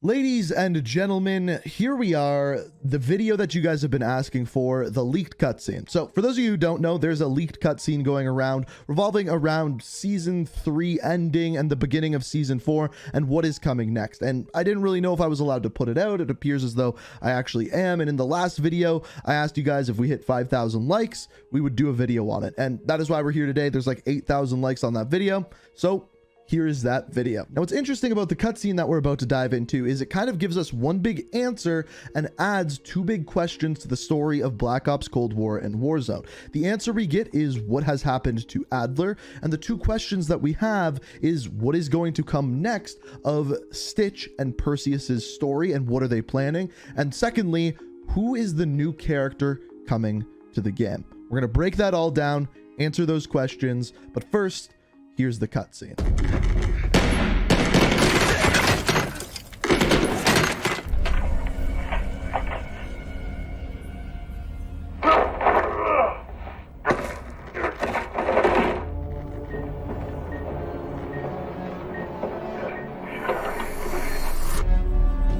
Ladies and gentlemen, here we are, the video that you guys have been asking for, the leaked cutscene. So for those of you who don't know, there's a leaked cutscene going around, revolving around Season 3 ending and the beginning of Season 4 and what is coming next. And I didn't really know if I was allowed to put it out. It appears as though I actually am. And in the last video, I asked you guys if we hit 5,000 likes, we would do a video on it. And that is why we're here today. There's like 8,000 likes on that video. So here is that video. Now, what's interesting about the cutscene that we're about to dive into is it kind of gives us one big answer and adds two big questions to the story of Black Ops Cold War and Warzone. The answer we get is what has happened to Adler, and the two questions that we have is what is going to come next of Stitch and Perseus's story and what are they planning, and secondly, who is the new character coming to the game. We're going to break that all down, answer those questions, but first, here's the cutscene.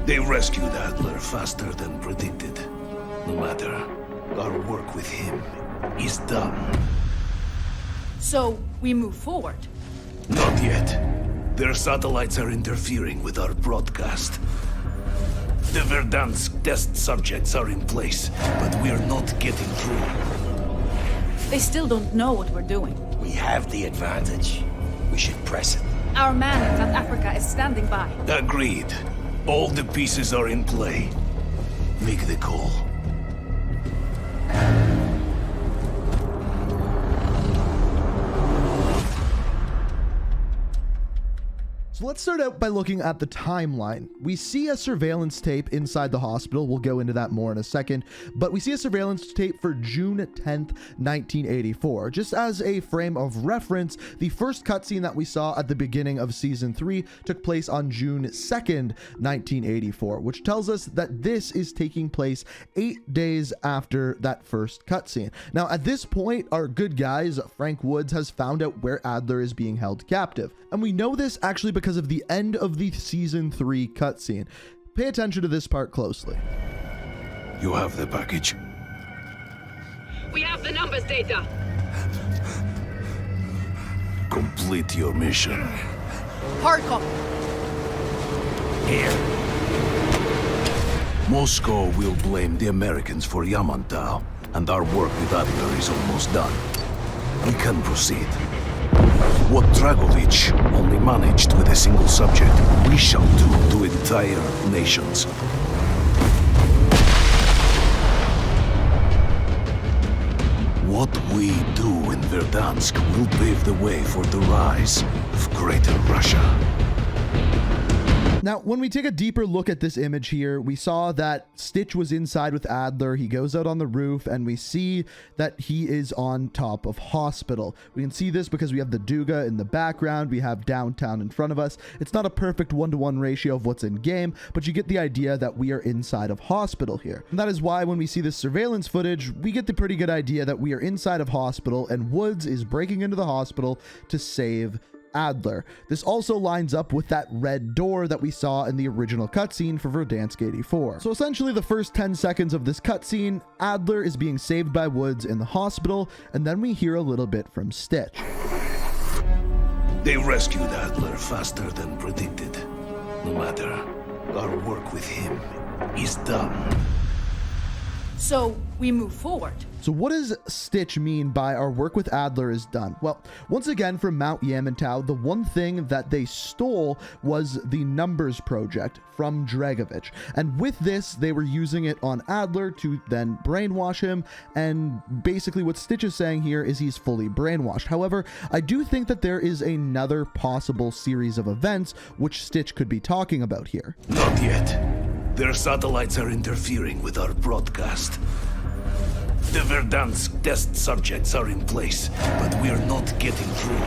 They rescued Adler faster than predicted. No matter, our work with him is done. So, we move forward? Not yet. Their satellites are interfering with our broadcast. The Verdansk test subjects are in place, but we're not getting through. They still don't know what we're doing. We have the advantage. We should press it. Our man in South Africa is standing by. Agreed. All the pieces are in play. Make the call. So let's start out by looking at the timeline. We see a surveillance tape inside the hospital. We'll go into that more in a second, but we see a surveillance tape for June 10th, 1984. Just as a frame of reference, the first cutscene that we saw at the beginning of Season 3 took place on June 2nd, 1984, which tells us that this is taking place 8 days after that first cutscene. Now, at this point, our good guys, Frank Woods, has found out where Adler is being held captive. And we know this actually because of the end of the Season 3 cutscene. Pay attention to this part closely. You have the package. We have the numbers data. Complete your mission. Hard copy. Here. Moscow will blame the Americans for Yamantau, and our work with Adler is almost done. We can proceed. What Dragovich only managed with a single subject, we shall do to entire nations. What we do in Verdansk will pave the way for the rise of Greater Russia. Now, when we take a deeper look at this image here, we saw that Stitch was inside with Adler. He goes out on the roof and we see that he is on top of hospital. We can see this because we have the Duga in the background. We have downtown in front of us. It's not a perfect one-to-one ratio of what's in game, but you get the idea that we are inside of hospital here. And that is why when we see this surveillance footage, we get the pretty good idea that we are inside of hospital and Woods is breaking into the hospital to save Adler. This also lines up with that red door that we saw in the original cutscene for Verdansk 84. So essentially the first 10 seconds of this cutscene, Adler is being saved by Woods in the hospital, and then we hear a little bit from Stitch. They rescued Adler faster than predicted. No matter, our work with him is done. So, we move forward? So what does Stitch mean by our work with Adler is done? Well, once again, from Mount Yamantau, the one thing that they stole was the Numbers Project from Dragovich. And with this, they were using it on Adler to then brainwash him. And basically what Stitch is saying here is he's fully brainwashed. However, I do think that there is another possible series of events which Stitch could be talking about here. Not yet. Their satellites are interfering with our broadcast. The Verdansk test subjects are in place, but we're not getting through.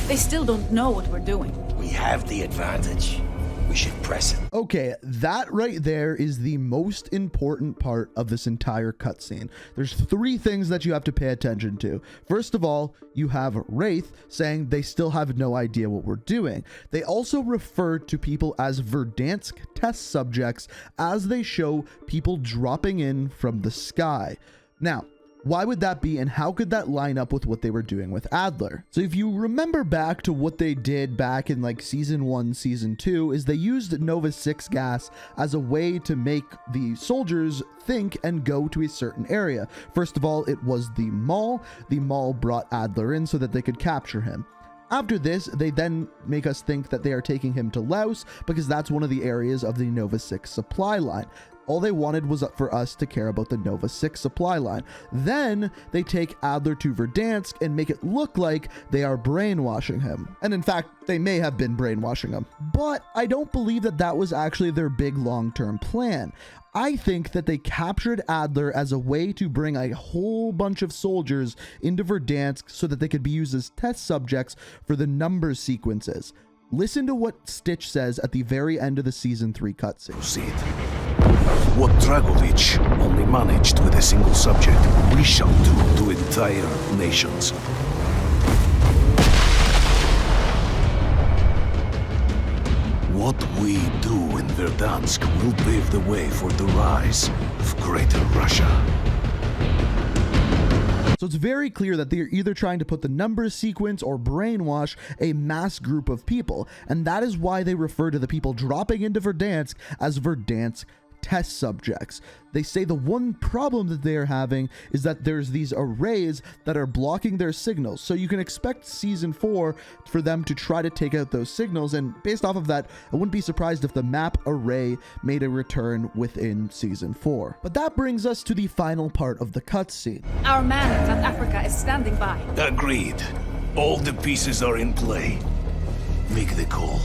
They still don't know what we're doing. We have the advantage. We should press it. Okay, that right there is the most important part of this entire cutscene. There's three things that you have to pay attention to. First of all, you have Wraith saying they still have no idea what we're doing. They also refer to people as Verdansk test subjects as they show people dropping in from the sky. Now, why would that be, and how could that line up with what they were doing with Adler? So if you remember back to what they did back in like season 1, season 2, is they used Nova 6 gas as a way to make the soldiers think and go to a certain area. First of all, it was the mall. The mall brought Adler in so that they could capture him. After this, they then make us think that they are taking him to Laos because that's one of the areas of the Nova 6 supply line. All they wanted was for us to care about the Nova 6 supply line. Then they take Adler to Verdansk and make it look like they are brainwashing him. And in fact, they may have been brainwashing him. But I don't believe that that was actually their big long-term plan. I think that they captured Adler as a way to bring a whole bunch of soldiers into Verdansk so that they could be used as test subjects for the numbers sequences. Listen to what Stitch says at the very end of the Season 3 cutscene. Proceed. What Dragovich only managed with a single subject, we shall do to entire nations. What we do in Verdansk will pave the way for the rise of Greater Russia. So it's very clear that they're either trying to put the numbers sequence or brainwash a mass group of people, and that is why they refer to the people dropping into Verdansk as Verdansk test subjects. They say the one problem that they are having is that there's these arrays that are blocking their signals. So you can expect season 4 for them to try to take out those signals. And based off of that, I wouldn't be surprised if the map array made a return within season 4. But that brings us to the final part of the cutscene. Our man in South Africa is standing by. Agreed. All the pieces are in play. Make the call.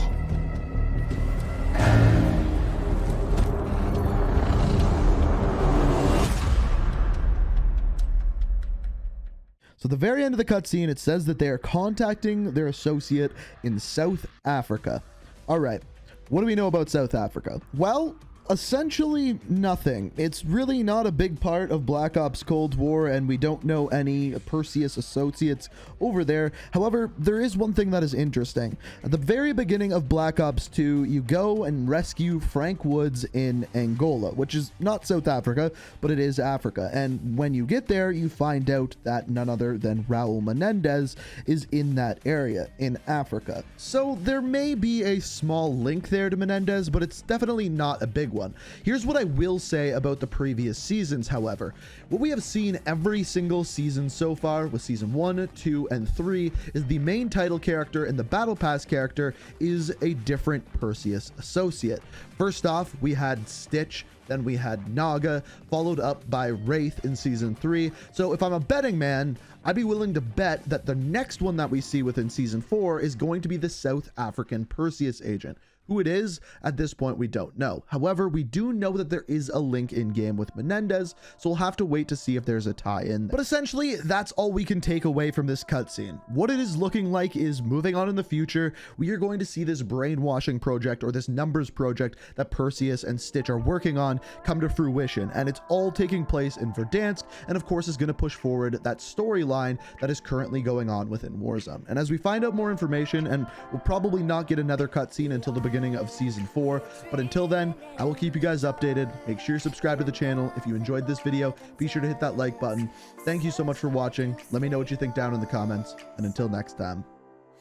So at the very end of the cutscene, it says that they are contacting their associate in South Africa. All right, what do we know about South Africa? Well, essentially nothing. It's really not a big part of Black Ops Cold War, and we don't know any Perseus associates over there. However, there is one thing that is interesting. At the very beginning of Black Ops 2, you go and rescue Frank Woods in Angola, which is not South Africa, but it is Africa. And when you get there, you find out that none other than Raul Menendez is in that area in Africa. So there may be a small link there to Menendez, but it's definitely not a big one. Here's what I will say about the previous seasons, however. What we have seen every single season so far with season 1, 2, and 3 is the main title character and the battle pass character is a different Perseus associate. First off, we had Stitch, then we had Naga, followed up by Wraith in season 3. So if I'm a betting man, I'd be willing to bet that the next one that we see within season 4 is going to be the South African Perseus agent. Who it is, at this point, we don't know. However, we do know that there is a link in game with Menendez, so we'll have to wait to see if there's a tie-in. But essentially, that's all we can take away from this cutscene. What it is looking like is moving on in the future, we are going to see this brainwashing project or this numbers project that Perseus and Stitch are working on come to fruition, and it's all taking place in Verdansk, and of course is going to push forward that storyline that is currently going on within Warzone. And as we find out more information, and we'll probably not get another cutscene until the beginning of season 4, but until then, I will keep you guys updated. Make sure you subscribe to the channel. If you enjoyed this video, be sure to hit that like button. Thank you so much for watching. Let me know what you think down in the comments, and until next time,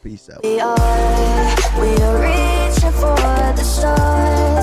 peace out. We are reaching for the stars.